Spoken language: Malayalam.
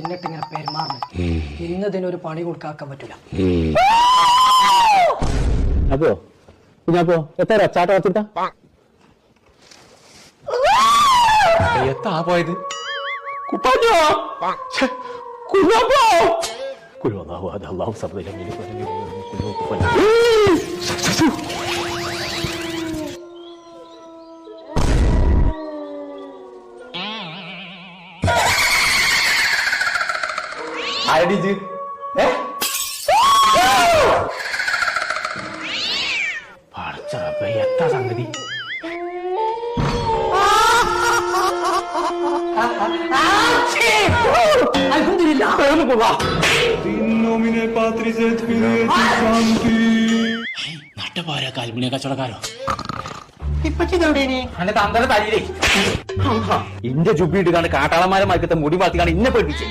ഇന്നിട്ട് ഇങ്ങനെ പെരുമാറുന്നത് ഇന്നതിനൊരു പണി കൊടുക്കാക്കാൻ പറ്റൂല. അപ്പോ കുഞ്ഞാപ്പോ എത്ര ചാട്ട വച്ചിട്ടാ എത്താ പോയത്? കുപ്പാഞ്ഞോ കുഞ്ഞാപ്പോ അള്ളാഹു സബ്ദ ആരടീജ് പടച്ചറപ്പ എത്താ സംഗതി? നട്ടപ്പാര കാൽമുണിയ കച്ചവടക്കാരോ ഇന്റെ ചുപ്പിട്ട് കാട്ടാളന്മാരെ മരക്കത്തെ മുടി വളർത്തിക്കാണ് ഇന്നെ പഠിപ്പിച്ചേ.